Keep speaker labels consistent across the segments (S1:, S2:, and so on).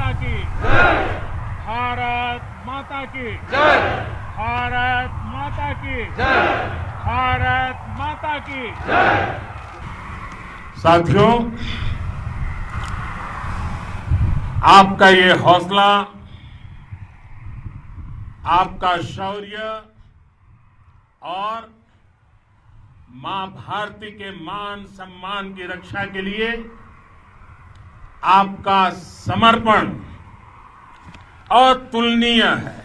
S1: माता की जय। भारत माता की जय। भारत माता की जय। भारत माता की जय। साथियों, आपका ये हौसला, आपका शौर्य और मां भारती के मान सम्मान की रक्षा के लिए आपका समर्पण अतुलनीय है।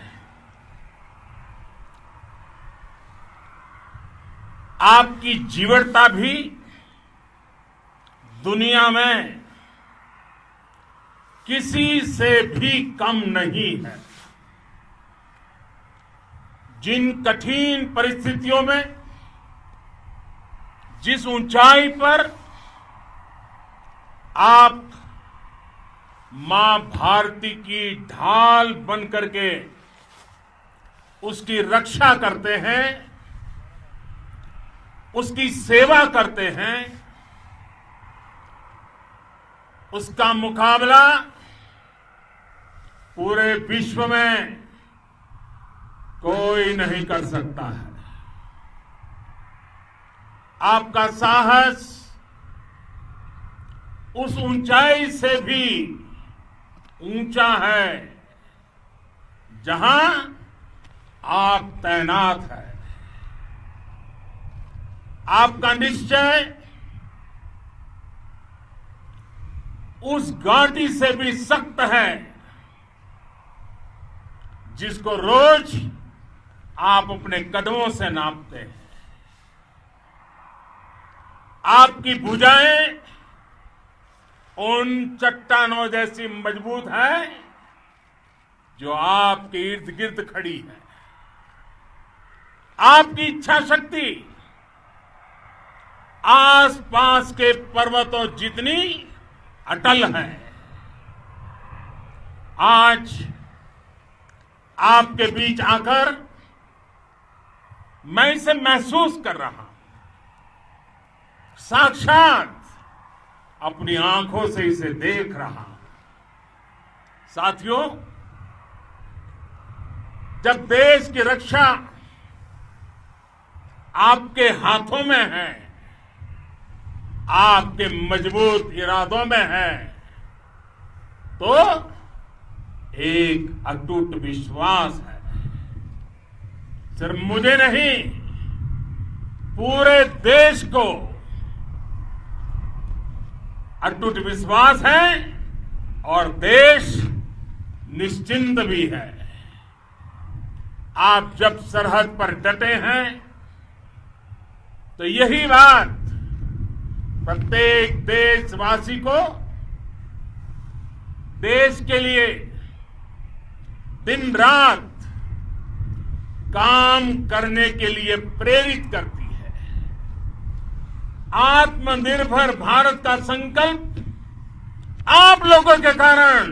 S1: आपकी जीवटता भी दुनिया में किसी से भी कम नहीं है। जिन कठिन परिस्थितियों में, जिस ऊंचाई पर आप मां भारती की ढाल बन करके उसकी रक्षा करते हैं, उसकी सेवा करते हैं, उसका मुकाबला पूरे विश्व में कोई नहीं कर सकता है। आपका साहस उस ऊंचाई से भी ऊंचा है जहां आप तैनात हैं। आपका निश्चय उस घाटी से भी सख्त है जिसको रोज आप अपने कदमों से नापते हैं। आपकी भुजाएं उन चट्टानों जैसी मजबूत है जो आपके इर्द गिर्द खड़ी है। आपकी इच्छा शक्ति आसपास के पर्वतों जितनी अटल है। आज आपके बीच आकर मैं इसे महसूस कर रहा हूं, साक्षात अपनी आंखों से इसे देख रहा हूं। साथियों, जब देश की रक्षा आपके हाथों में है, आपके मजबूत इरादों में है, तो एक अटूट विश्वास है। सिर्फ मुझे नहीं, पूरे देश को अटूट विश्वास है और देश निश्चिंत भी है। आप जब सरहद पर डटे हैं तो यही बात प्रत्येक देशवासी को देश के लिए दिन रात काम करने के लिए प्रेरित करती है। आत्मनिर्भर भारत का संकल्प आप लोगों के कारण,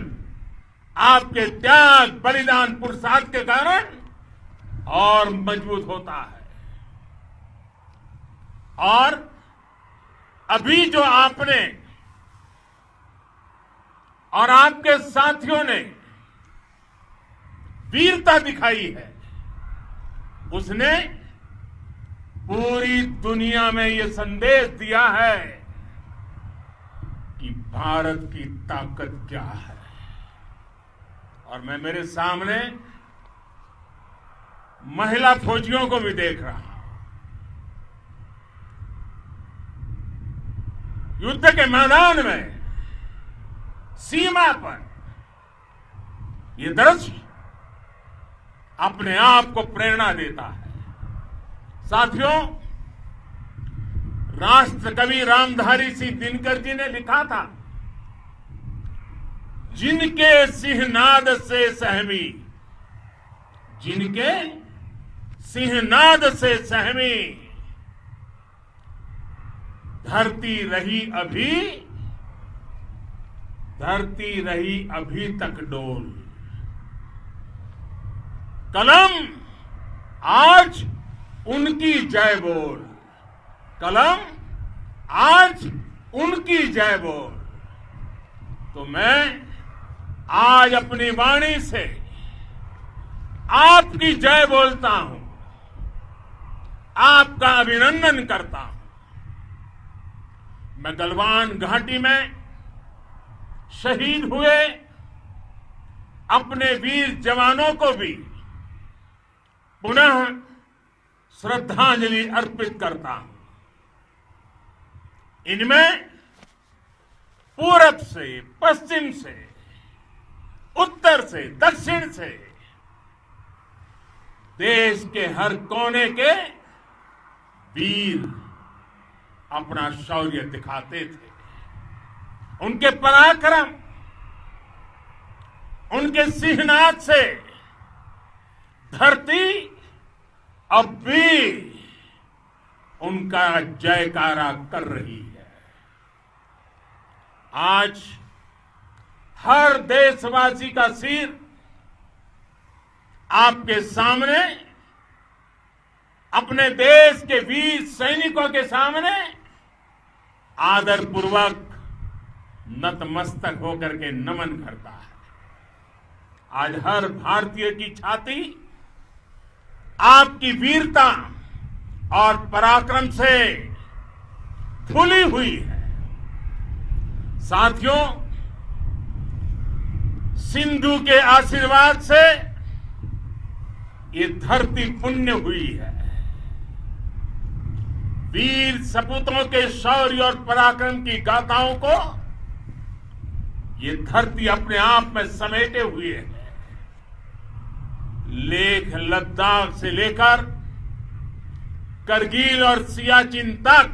S1: आपके त्याग, बलिदान, पुरुषार्थ के कारण और मजबूत होता है। और अभी जो आपने और आपके साथियों ने वीरता दिखाई है, उसने पूरी दुनिया में ये संदेश दिया है कि भारत की ताकत क्या है। और मैं मेरे सामने महिला फौजियों को भी देख रहा हूं। युद्ध के मैदान में, सीमा पर, ये दृश्य अपने आप को प्रेरणा देता है। साथियों, राष्ट्र कवि रामधारी सिंह दिनकर जी ने लिखा था, जिनके सिंहनाद से सहमी, जिनके सिंहनाद से सहमी धरती रही अभी, धरती रही अभी तक डोल। कलम आज उनकी जय बोल, कलम आज उनकी जय बोल। तो मैं आज अपनी वाणी से आपकी जय बोलता हूं, आपका अभिनंदन करता हूं। मैं गलवान घाटी में शहीद हुए अपने वीर जवानों को भी पुनः श्रद्धांजलि अर्पित करता हूं। इनमें पूरब से, पश्चिम से, उत्तर से, दक्षिण से देश के हर कोने के वीर अपना शौर्य दिखाते थे। उनके पराक्रम, उनके सिंहनाद से धरती अब भी उनका जयकारा कर रही है। आज हर देशवासी का सिर आपके सामने, अपने देश के वीर सैनिकों के सामने आदरपूर्वक नतमस्तक होकर के नमन करता है। आज हर भारतीय की छाती आपकी वीरता और पराक्रम से फूली हुई है। साथियों, सिंधु के आशीर्वाद से ये धरती पुण्य हुई है। वीर सपूतों के शौर्य और पराक्रम की गाथाओं को ये धरती अपने आप में समेटे हुए है। लेह लद्दाख से लेकर करगिल और सियाचिन तक,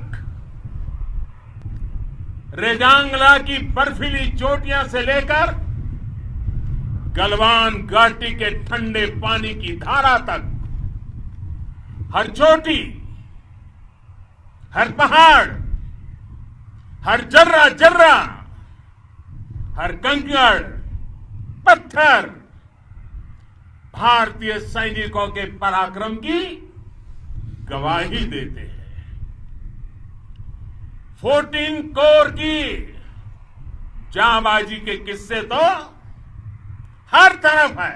S1: रेजांगला की बर्फीली चोटियां से लेकर गलवान घाटी के ठंडे पानी की धारा तक, हर चोटी, हर पहाड़, हर जर्रा जर्रा, हर कंकड़, पत्थर भारतीय सैनिकों के पराक्रम की गवाही देते हैं। 14 कोर की जांबाजी के किस्से तो हर तरफ है।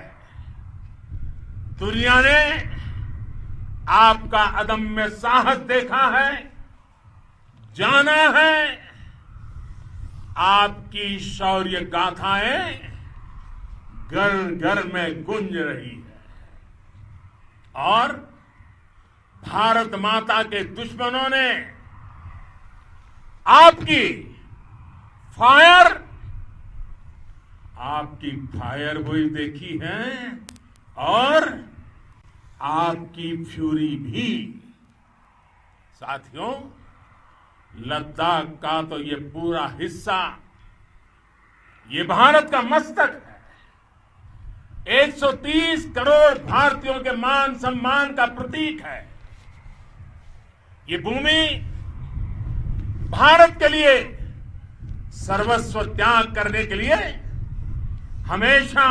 S1: दुनिया ने आपका अदम्य साहस देखा है, जाना है। आपकी शौर्य गाथाएं घर घर में गूंज रही है और भारत माता के दुश्मनों ने आपकी फायर हुई देखी है और आपकी फ्यूरी भी। साथियों, लद्दाख का तो ये पूरा हिस्सा ये भारत का मस्तक है। 130 करोड़ भारतीयों के मान सम्मान का प्रतीक है। ये भूमि भारत के लिए सर्वस्व त्याग करने के लिए हमेशा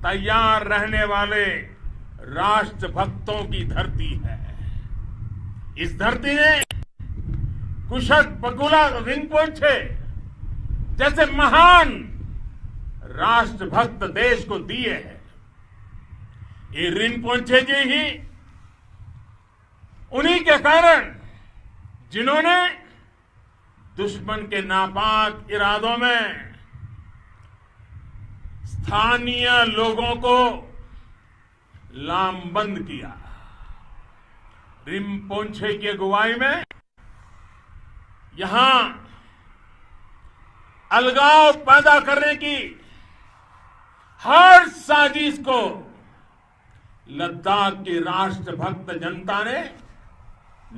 S1: तैयार रहने वाले राष्ट्रभक्तों की धरती है। इस धरती ने कुशक बकुला रिनपोचे जैसे महान राष्ट्रभक्त देश को दिए हैं। ये रिनपोचे जी ही उन्हीं के कारण जिन्होंने दुश्मन के नापाक इरादों में स्थानीय लोगों को लामबंद किया। रिनपोचे की अगुवाई में यहां अलगाव पैदा करने की हर साजिश को लद्दाख की राष्ट्रभक्त जनता ने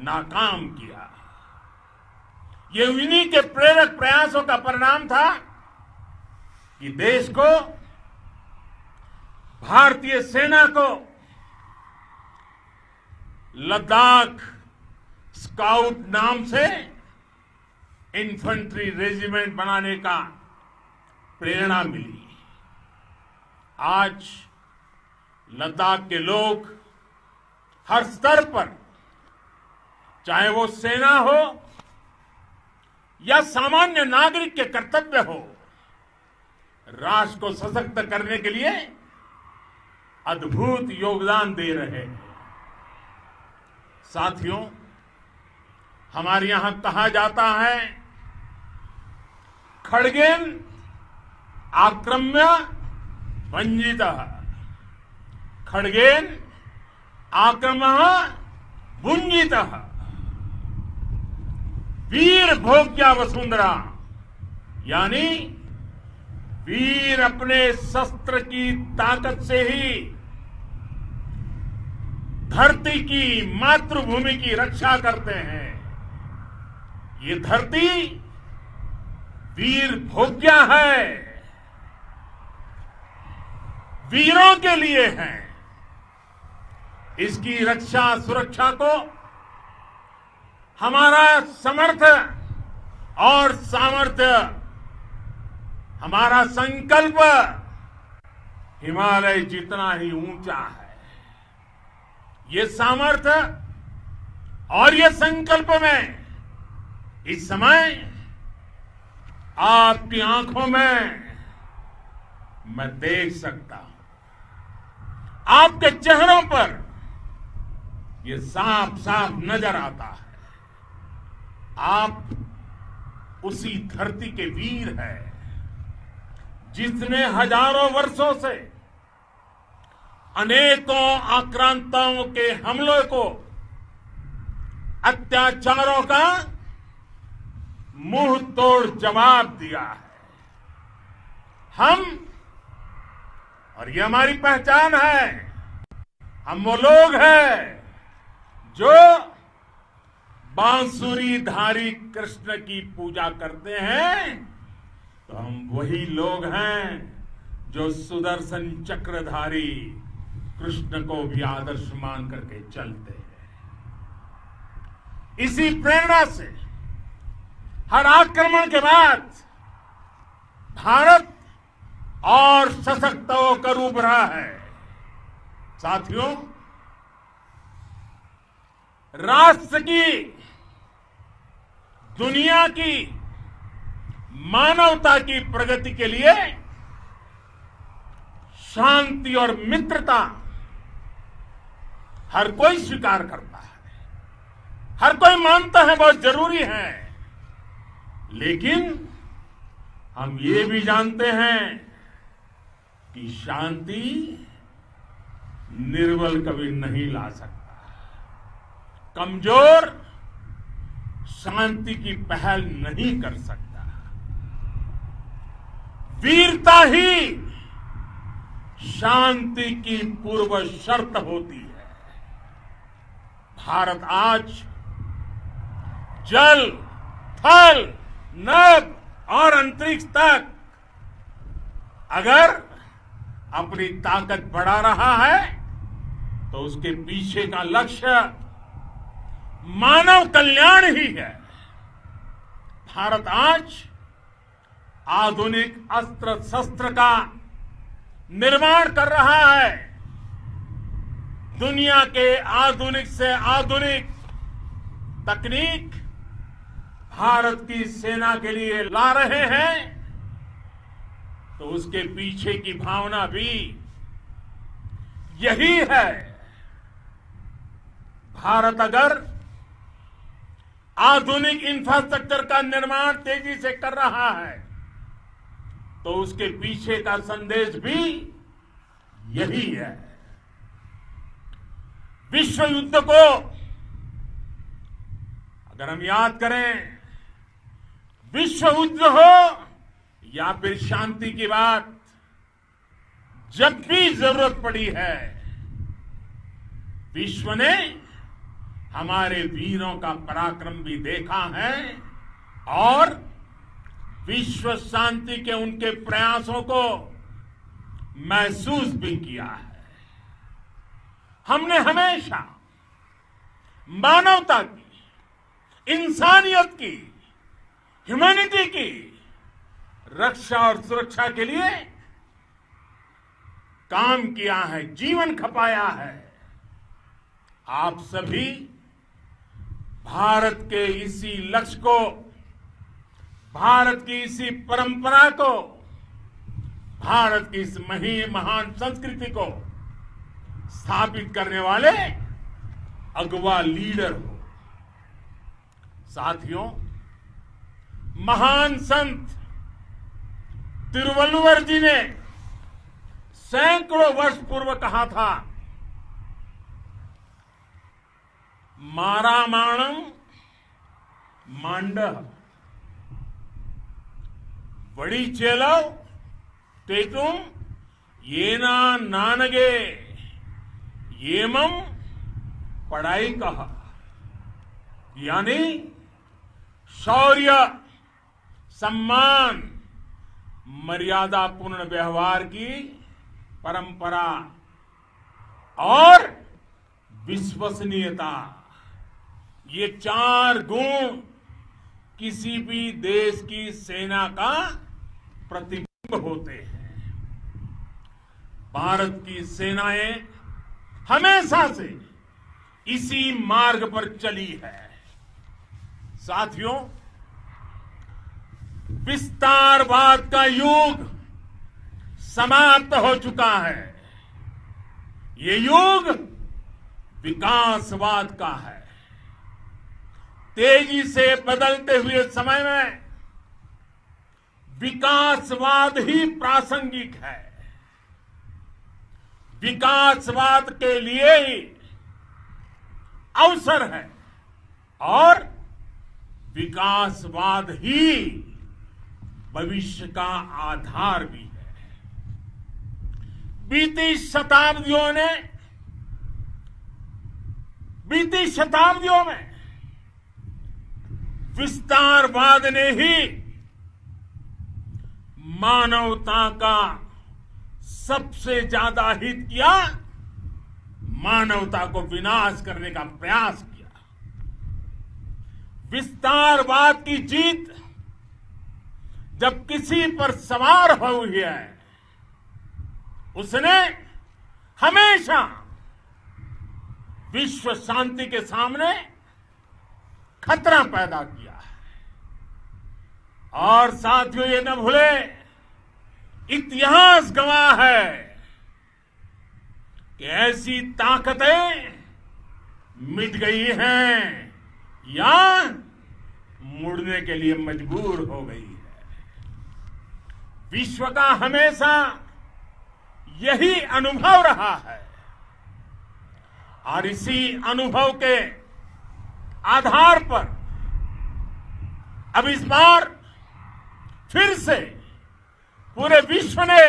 S1: नाकाम किया। ये उन्हीं के प्रेरक प्रयासों का परिणाम था कि देश को, भारतीय सेना को लद्दाख स्काउट नाम से इन्फेंट्री रेजिमेंट बनाने का प्रेरणा मिली। आज लद्दाख के लोग हर स्तर पर, चाहे वो सेना हो या सामान्य नागरिक के कर्तव्य हो, राष्ट्र को सशक्त करने के लिए अद्भुत योगदान दे रहे हैं। साथियों, हमारे यहां कहा जाता है, खड्गेन आक्रम्य भंजितः, खड्गेन आक्रम्य भुंजितः, वीर भोग्या वसुंधरा, यानी वीर अपने शस्त्र की ताकत से ही धरती की, मातृभूमि की रक्षा करते हैं। ये धरती वीर भोग्या है, वीरों के लिए है। इसकी रक्षा सुरक्षा को हमारा समर्थ और सामर्थ्य, हमारा संकल्प हिमालय जितना ही ऊंचा है। ये सामर्थ्य और ये संकल्प में इस समय आपकी आंखों में मैं देख सकता हूं, आपके चेहरों पर ये साफ साफ नजर आता है। आप उसी धरती के वीर हैं जिसने हजारों वर्षों से अनेकों आक्रांताओं के हमलों को, अत्याचारों का मुंह तोड़ जवाब दिया है। हम, और ये हमारी पहचान है, हम वो लोग हैं जो बांसुरीधारी कृष्ण की पूजा करते हैं, तो हम वही लोग हैं जो सुदर्शन चक्रधारी कृष्ण को भी आदर्श मान करके चलते हैं। इसी प्रेरणा से हर आक्रमण के बाद भारत और सशक्त होकर उभरा है। साथियों, राष्ट्र की, दुनिया की, मानवता की प्रगति के लिए शांति और मित्रता हर कोई स्वीकार करता है, हर कोई मानता है बहुत जरूरी है। लेकिन हम ये भी जानते हैं कि शांति निर्बल कभी नहीं ला सकता। कमजोर शांति की पहल नहीं कर सकता। वीरता ही शांति की पूर्व शर्त होती है। भारत आज जल, थल, नभ और अंतरिक्ष तक अगर अपनी ताकत बढ़ा रहा है तो उसके पीछे का लक्ष्य मानव कल्याण ही है। भारत आज आधुनिक अस्त्र शस्त्र का निर्माण कर रहा है। दुनिया के आधुनिक से आधुनिक तकनीक भारत की सेना के लिए ला रहे हैं, तो उसके पीछे की भावना भी यही है। भारत अगर आधुनिक इंफ्रास्ट्रक्चर का निर्माण तेजी से कर रहा है तो उसके पीछे का संदेश भी यही है। विश्व युद्ध को अगर हम याद करें, विश्व युद्ध हो या फिर शांति की बात, जब भी जरूरत पड़ी है विश्व ने हमारे वीरों का पराक्रम भी देखा है और विश्व शांति के उनके प्रयासों को महसूस भी किया है। हमने हमेशा मानवता की, इंसानियत की, ह्यूमैनिटी की रक्षा और सुरक्षा के लिए काम किया है, जीवन खपाया है। आप सभी भारत के इसी लक्ष्य को, भारत की इसी परंपरा को भारत की इस महान संस्कृति को स्थापित करने वाले अगवा लीडर हो। साथियों, महान संत तिरुवल्लुवर जी ने सैकड़ों वर्ष पूर्व कहा था, मारामाणम मांडह वड़ी चेलव तेतुम येना नानगे येमम पढ़ाई कहा। यानी शौर्य, सम्मान, मर्यादापूर्ण व्यवहार की परंपरा और विश्वसनीयता, ये 4 गुण किसी भी देश की सेना का प्रतिबिंब होते हैं। भारत की सेनाएं हमेशा से इसी मार्ग पर चली है। साथियों, विस्तारवाद का युग समाप्त हो चुका है। ये युग विकासवाद का है। तेजी से बदलते हुए समय में विकासवाद ही प्रासंगिक है। विकासवाद के लिए ही अवसर है और विकासवाद ही भविष्य का आधार भी है। बीती शताब्दियों में विस्तारवाद ने ही मानवता का सबसे ज्यादा हित किया, मानवता को विनाश करने का प्रयास किया। विस्तारवाद की जीत जब किसी पर सवार हुई है, उसने हमेशा विश्व शांति के सामने खतरा पैदा किया है। और साथियों, ये न भूले, इतिहास गवाह है कि ऐसी ताकतें मिट गई हैं या मुड़ने के लिए मजबूर हो गई है। विश्व का हमेशा यही अनुभव रहा है और इसी अनुभव के आधार पर अब इस बार फिर से पूरे विश्व ने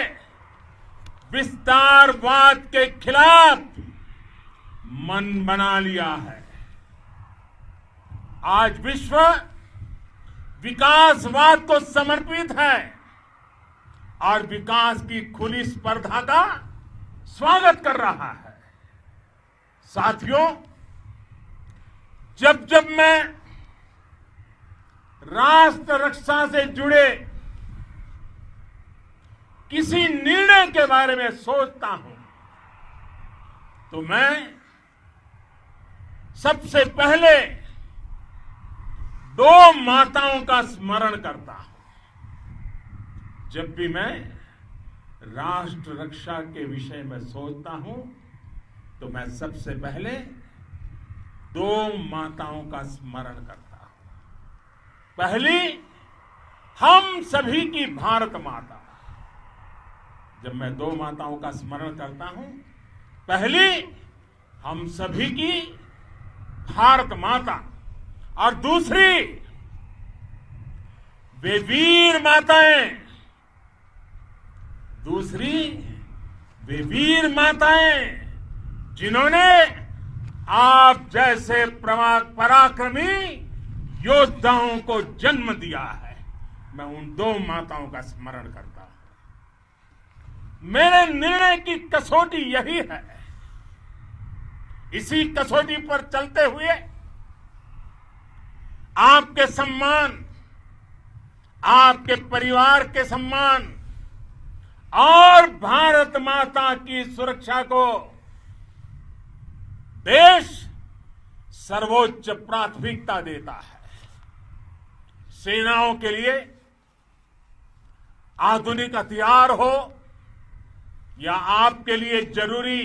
S1: विस्तारवाद के खिलाफ मन बना लिया है। आज विश्व विकासवाद को समर्पित है और विकास की खुली स्पर्धा का स्वागत कर रहा है। साथियों, जब जब मैं राष्ट्र रक्षा से जुड़े किसी निर्णय के बारे में सोचता हूं तो मैं सबसे पहले 2 माताओं का स्मरण करता हूं। जब भी मैं राष्ट्र रक्षा के विषय में सोचता हूं तो मैं सबसे पहले 2 माताओं का स्मरण करता हूं। पहली, हम सभी की भारत माता। जब मैं 2 माताओं का स्मरण करता हूं, पहली हम सभी की भारत माता और दूसरी वे वीर माताएं, जिन्होंने आप जैसे पराक्रमी योद्धाओं को जन्म दिया है। मैं उन 2 माताओं का स्मरण करता हूं। मेरे निर्णय की कसौटी यही है। इसी कसौटी पर चलते हुए आपके सम्मान, आपके परिवार के सम्मान और भारत माता की सुरक्षा को देश सर्वोच्च प्राथमिकता देता है। सेनाओं के लिए आधुनिक हथियार हो या आपके लिए जरूरी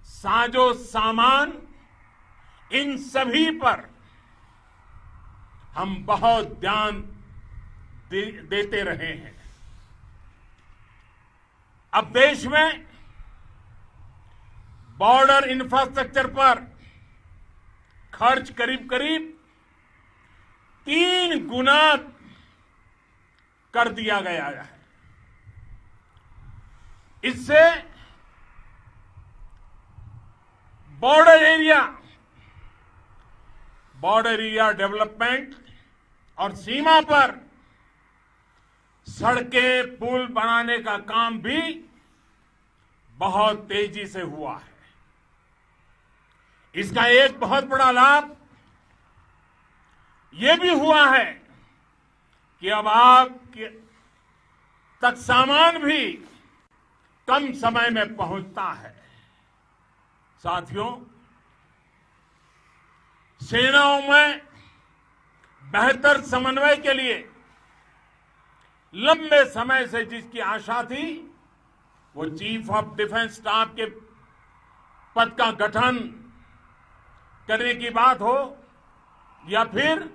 S1: साजो सामान, इन सभी पर हम बहुत ध्यान देते रहे हैं। अब देश में बॉर्डर इंफ्रास्ट्रक्चर पर खर्च करीब करीब 3 गुना कर दिया गया है। इससे बॉर्डर एरिया डेवलपमेंट और सीमा पर सड़कें, पुल बनाने का काम भी बहुत तेजी से हुआ है। इसका एक बहुत बड़ा लाभ यह भी हुआ है कि अब आप तक सामान भी कम समय में पहुंचता है। साथियों, सेनाओं में बेहतर समन्वय के लिए लंबे समय से जिसकी आशा थी, वो चीफ ऑफ डिफेंस स्टाफ के पद का गठन करने की बात हो या फिर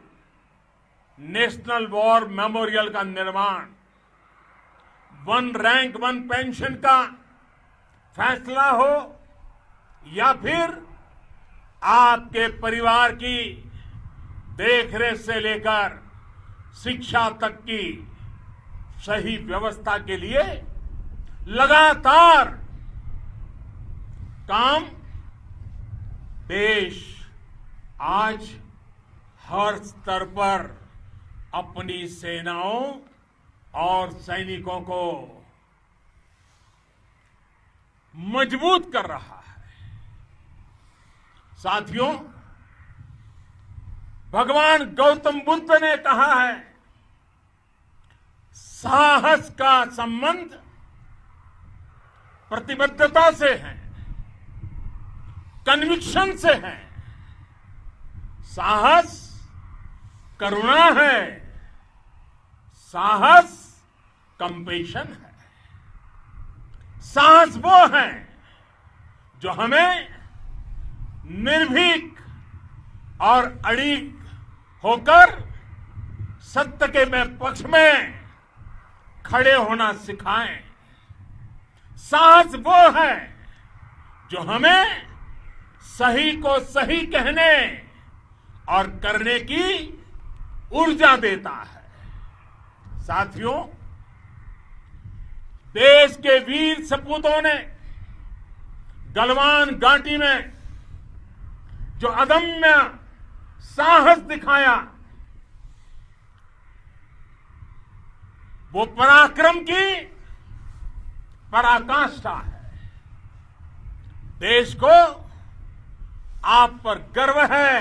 S1: नेशनल वॉर मेमोरियल का निर्माण, 1 रैंक 1 पेंशन का फैसला हो या फिर आपके परिवार की देखरेख से लेकर शिक्षा तक की सही व्यवस्था के लिए लगातार काम, देश आज हर स्तर पर अपनी सेनाओं और सैनिकों को मजबूत कर रहा है। साथियों, भगवान गौतम बुद्ध ने कहा है, साहस का संबंध प्रतिबद्धता से है, कन्विक्शन से है। साहस करुणा है, साहस कंपेशन है। साहस वो है जो हमें निर्भीक और अड़िग होकर सत्य के पक्ष में खड़े होना सिखाएं। साहस वो है जो हमें सही को सही कहने और करने की ऊर्जा देता है। साथियों, देश के वीर सपूतों ने गलवान घाटी में जो अदम्य साहस दिखाया, वो पराक्रम की पराकाष्ठा है। देश को आप पर गर्व है,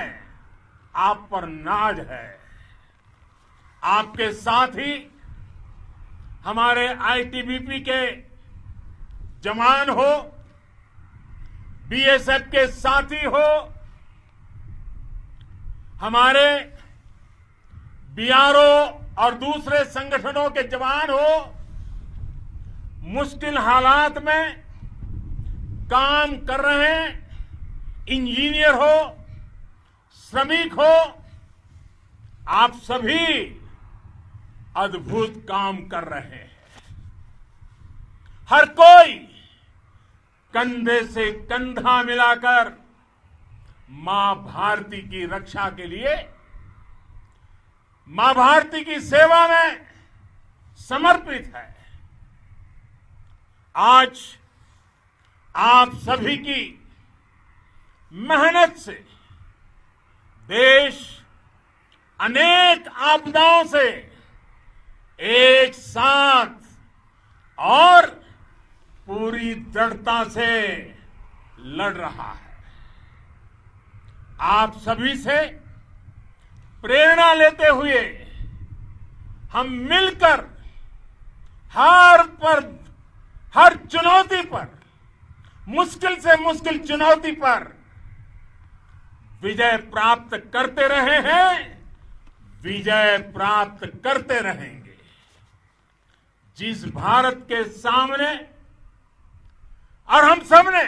S1: आप पर नाज है। आपके साथ ही हमारे आईटीबीपी के जवान हो, बीएसएफ के साथी हो, हमारे बीआरओ और दूसरे संगठनों के जवान हो, मुश्किल हालात में काम कर रहे हैं, इंजीनियर हो, श्रमिक हो, आप सभी अद्भुत काम कर रहे हैं। हर कोई कंधे से कंधा मिलाकर मां भारती की रक्षा के लिए, मां भारती की सेवा में समर्पित है। आज आप सभी की मेहनत से देश अनेक आपदाओं से एक साथ और पूरी दृढ़ता से लड़ रहा है। आप सभी से प्रेरणा लेते हुए हम मिलकर हर चुनौती पर, मुश्किल से मुश्किल चुनौती पर विजय प्राप्त करते रहे हैं, विजय प्राप्त करते रहेंगे। जिस भारत के सामने और हम सब ने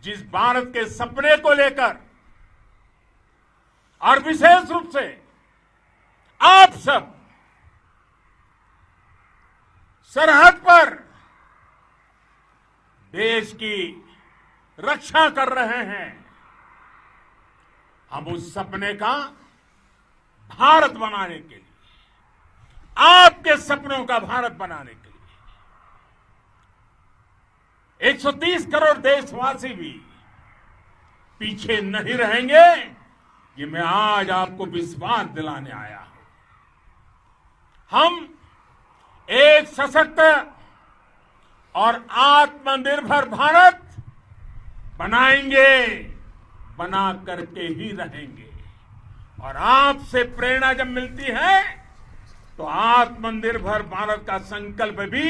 S1: जिस भारत के सपने को लेकर और विशेष रूप से आप सब सरहद पर देश की रक्षा कर रहे हैं, हम उस सपने का भारत बनाने के लिए, आपके सपनों का भारत बनाने के लिए 130 करोड़ देशवासी भी पीछे नहीं रहेंगे, ये मैं आज आपको विश्वास दिलाने आया हूं। हम एक सशक्त और आत्मनिर्भर भारत बनाएंगे, बना करके ही रहेंगे। और आपसे प्रेरणा जब मिलती है तो आत्मनिर्भर भारत का संकल्प भी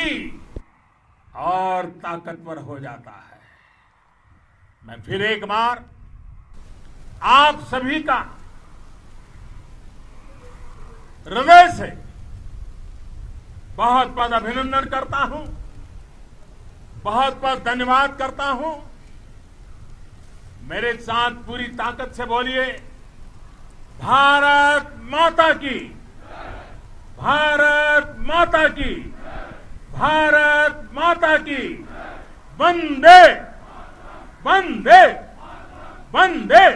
S1: और ताकतवर हो जाता है। मैं फिर एक बार आप सभी का हृदय से बहुत बहुत अभिनंदन करता हूं, बहुत बहुत धन्यवाद करता हूं। मेरे साथ पूरी ताकत से बोलिए, भारत माता की, भारत माता की, भारत माता की, वंदे वंदे वंदे।